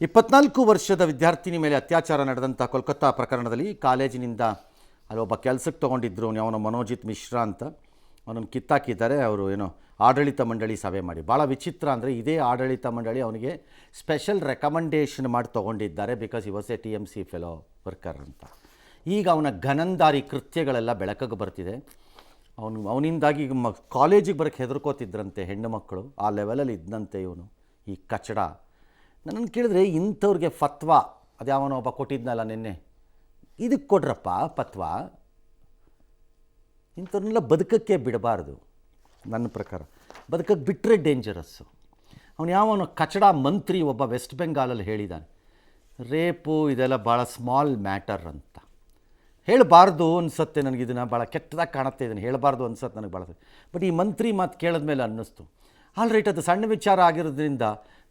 24 ವರ್ಷದ ವಿದ್ಯಾರ್ಥಿನಿ ಮೇಲೆ ಅತ್ಯಾಚಾರ ನಡೆದಂಥ ಕೋಲ್ಕತ್ತಾ ಪ್ರಕರಣದಲ್ಲಿ ಕಾಲೇಜಿನಿಂದ ಅಲ್ಲೊಬ್ಬ ಕೆಲಸಕ್ಕೆ ತೊಗೊಂಡಿದ್ರು ಅವನ ಮನೋಜಿತ್ ಮಿಶ್ರಾ ಅಂತ ಅವನನ್ನು ಕಿತ್ತಾಕಿದ್ದಾರೆ. ಅವರು ಏನೋ ಆಡಳಿತ ಮಂಡಳಿ ಸಭೆ ಮಾಡಿ. ಭಾಳ ವಿಚಿತ್ರ ಅಂದರೆ ಇದೇ ಆಡಳಿತ ಮಂಡಳಿ ಅವನಿಗೆ ಸ್ಪೆಷಲ್ ರೆಕಮೆಂಡೇಷನ್ ಮಾಡಿ ತೊಗೊಂಡಿದ್ದಾರೆ. Because was a TMC fellow worker ಅಂತ. ಈಗ ಅವನ ಘನಂದಾರಿ ಕೃತ್ಯಗಳೆಲ್ಲ ಬೆಳಕಿಗೆ ಬರ್ತಿದೆ. ಅವನಿಂದಾಗಿ ಈಗ ಕಾಲೇಜಿಗೆ ಬರೋಕ್ಕೆ ಹೆದರ್ಕೋತಿದ್ರಂತೆ ಹೆಣ್ಣು ಮಕ್ಕಳು. ಆ ಲೆವೆಲಲ್ಲಿ ಇದ್ದಂತೆ ಇವನು ಈ ಕಚಡ. ನನ್ನನ್ನು ಕೇಳಿದ್ರೆ ಇಂಥವ್ರಿಗೆ ಫತ್ವಾ ಅದ್ಯಾವನೋ ಒಬ್ಬ ಕೊಟ್ಟಿದ್ನಲ್ಲ ನಿನ್ನೆ, ಇದಕ್ಕೆ ಕೊಡ್ರಪ್ಪ ಫತ್ವಾ. ಇಂಥವ್ರನ್ನೆಲ್ಲ ಬದುಕಕ್ಕೆ ಬಿಡಬಾರ್ದು. ನನ್ನ ಪ್ರಕಾರ ಬದುಕಕ್ಕೆ ಬಿಟ್ಟರೆ ಡೇಂಜರಸ್ಸು. ಅವನು ಯಾವನೋ ಕಚಡ ಮಂತ್ರಿ ಒಬ್ಬ ವೆಸ್ಟ್ ಬೆಂಗಾಲಲ್ಲಿ ಹೇಳಿದ್ದಾನೆ, ರೇಪು ಇದೆಲ್ಲ ಭಾಳ ಸ್ಮಾಲ್ ಮ್ಯಾಟರ್ ಅಂತ. ಹೇಳಬಾರ್ದು ಅನಿಸುತ್ತೆ ನನಗೆ, ಇದನ್ನು ಭಾಳ ಕೆಟ್ಟದಾಗಿ ಕಾಣುತ್ತೆ, ಇದನ್ನು ಹೇಳಬಾರ್ದು ಅನ್ಸುತ್ತೆ ನನಗೆ ಭಾಳ. ಬಟ್ ಈ ಮಂತ್ರಿ ಮಾತು ಕೇಳಿದ್ಮೇಲೆ ಅನ್ನಿಸ್ತು, ಆಲ್ ರೈಟ್, ಅದು ಸಣ್ಣ ವಿಚಾರ ಆಗಿರೋದ್ರಿಂದ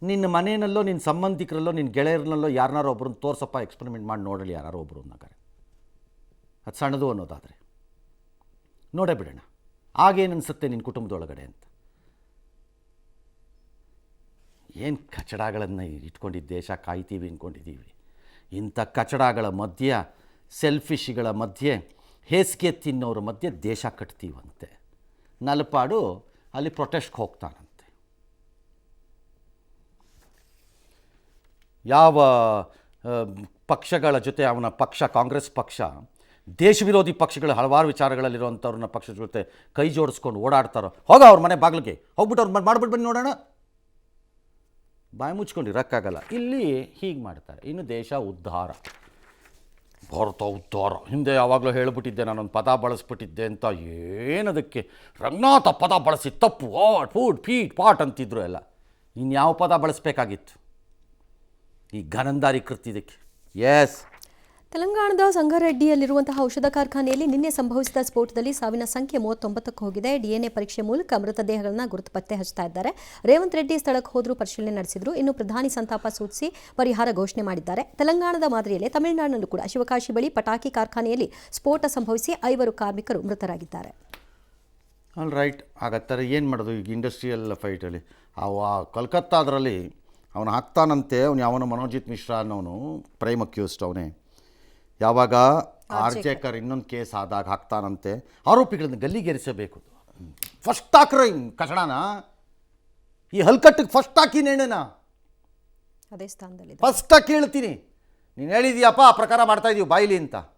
ನಿನ್ನ ಮನೆಯಲ್ಲೋ ನಿನ್ನ ಸಂಬಂಧಿಕರಲ್ಲೋ ನಿನ್ನ ಗೆಳೆಯರನ್ನಲ್ಲೋ ಯಾರನ್ನಾರೋ ಒಬ್ಬರನ್ನ ತೋರ್ಸಪ್ಪ, ಎಕ್ಸ್ಪೆರಿಮೆಂಟ್ ಮಾಡಿ ನೋಡಲಿ ಯಾರೋ ಒಬ್ಬರು ಅನ್ನೋಗಾರೆ. ಅದು ಸಣ್ಣದು ಅನ್ನೋದಾದರೆ ನೋಡೇ ಬಿಡೋಣ ಆಗೇನು ಅನಿಸುತ್ತೆ ನಿನ್ನ ಕುಟುಂಬದೊಳಗಡೆ ಅಂತ. ಏನು ಕಚಡಗಳನ್ನು ಇಟ್ಕೊಂಡಿದ್ದು ದೇಶ ಕಾಯ್ತೀವಿ ಅಂದ್ಕೊಂಡಿದ್ದೀವಿ. ಇಂಥ ಕಚಡಗಳ ಮಧ್ಯೆ, ಸೆಲ್ಫಿಶ್ಗಳ ಮಧ್ಯೆ, ಹೇಸಿಗೆ ತಿನ್ನೋರ ಮಧ್ಯೆ ದೇಶ ಕಟ್ತೀವಂತೆ. ನಲಪಾಡು ಅಲ್ಲಿ ಪ್ರೊಟೆಸ್ಟ್ಗೆ ಹೋಗ್ತಾನಂತೆ. ಯಾವ ಪಕ್ಷಗಳ ಜೊತೆ ಅವನ ಪಕ್ಷ, ಕಾಂಗ್ರೆಸ್ ಪಕ್ಷ, ದೇಶ ವಿರೋಧಿ ಪಕ್ಷಗಳ ಹಲವಾರು ವಿಚಾರಗಳಲ್ಲಿರುವಂಥವ್ರನ್ನ ಪಕ್ಷದ ಜೊತೆ ಕೈ ಜೋಡಿಸ್ಕೊಂಡು ಓಡಾಡ್ತಾರೋ, ಹೋಗ ಅವ್ರ ಮನೆ ಬಾಗಿಲಿಗೆ ಹೋಗ್ಬಿಟ್ಟು ಅವ್ರು ಮಾಡಿಬಿಟ್ಟು ಬನ್ನಿ ನೋಡೋಣ. ಬಾಯಿ ಮುಚ್ಕೊಂಡು ಇರೋಕ್ಕಾಗಲ್ಲ. ಇಲ್ಲಿ ಹೀಗೆ ಮಾಡ್ತಾರೆ. ಇನ್ನು ದೇಶ ಉದ್ಧಾರ, ಭಾರತ ಉದ್ಧಾರ. ಹಿಂದೆ ಯಾವಾಗಲೂ ಹೇಳಿಬಿಟ್ಟಿದ್ದೆ, ನಾನೊಂದು ಪದ ಬಳಸ್ಬಿಟ್ಟಿದ್ದೆ ಅಂತ. ಏನದಕ್ಕೆ ರಂಗನಾಥ ಪದ ಬಳಸಿ ತಪ್ಪು, ಫೂಡ್ ಫೀಟ್ ಪಾಟ್ ಅಂತಿದ್ರು ಎಲ್ಲ. ಇನ್ಯಾವ ಪದ ಬಳಸಬೇಕಾಗಿತ್ತು ಈ ಘನಂದಾರಿ ಕೃತ್ಯದಕ್ಕೆ? ಎಸ್, ತೆಲಂಗಾಣದ ಸಂಗಾರೆಡ್ಡಿಯಲ್ಲಿರುವಂತಹ ಔಷಧ ಕಾರ್ಖಾನೆಯಲ್ಲಿ ನಿನ್ನೆ ಸಂಭವಿಸಿದ ಸ್ಫೋಟದಲ್ಲಿ ಸಾವಿನ ಸಂಖ್ಯೆ 39ಕ್ಕೆ ಹೋಗಿದೆ. DNA ಪರೀಕ್ಷೆ ಮೂಲಕ ಮೃತದೇಹಗಳನ್ನು ಗುರುತು ಪತ್ತೆ ಹಚ್ತಾ ಇದ್ದಾರೆ. ರೇವಂತ್ ರೆಡ್ಡಿ ಸ್ಥಳಕ್ಕೆ ಹೋದರೂ ಪರಿಶೀಲನೆ ನಡೆಸಿದ್ರು. ಇನ್ನು ಪ್ರಧಾನಿ ಸಂತಾಪ ಸೂಚಿಸಿ ಪರಿಹಾರ ಘೋಷಣೆ ಮಾಡಿದ್ದಾರೆ. ತೆಲಂಗಾಣದ ಮಾದರಿಯಲ್ಲೇ ತಮಿಳುನಾಡಿನಲ್ಲೂ ಕೂಡ ಶಿವಕಾಶಿ ಬಳಿ ಪಟಾಕಿ ಕಾರ್ಖಾನೆಯಲ್ಲಿ ಸ್ಫೋಟ ಸಂಭವಿಸಿ 5 ಕಾರ್ಮಿಕರು ಮೃತರಾಗಿದ್ದಾರೆ. All right. ಆಗತ್ತಾರೆ ಏನು ಮಾಡೋದು ಈಗ ಇಂಡಸ್ಟ್ರಿಯಲ್ ಫೈಟಲ್ಲಿ? ಕೋಲ್ಕತ್ತಾದ್ರಲ್ಲಿ ಅವನು ಹಾಕ್ತಾನಂತೆ. ಅವನು ಯಾವನು ಮನೋಜಿತ್ ಮಿಶ್ರಾ ಅನ್ನೋನು ಪ್ರೈಮ್ ಅಕ್ಯೂಸ್ಡ್. ಅವನೇ ಯಾವಾಗ ಆರ್ಜೇಕರ್ ಇನ್ನೊಂದು ಕೇಸ್ ಆದಾಗ ಹಾಕ್ತಾನಂತೆ. ಆರೋಪಿಗಳನ್ನು ಗಲ್ಲಿಗೇರಿಸಬೇಕು. ಫಸ್ಟ್ ಹಾಕ್ರೆ ಕಚಡನ, ಈ ಹಲ್ಕಟ್ಟಿಗೆ ಫಸ್ಟ್ ಹಾಕಿ ನೇಣನ ಅದೇ ಸ್ಥಾನದಲ್ಲಿ ಫಸ್ಟ್ ಹಾಕಿ ಹೇಳ್ತೀನಿ. ನೀನು ಹೇಳಿದೀಯಪ್ಪ ಆ ಪ್ರಕಾರ ಮಾಡ್ತಾ ಇದೀವಿ ಬಾಯಿಲಿ ಅಂತ.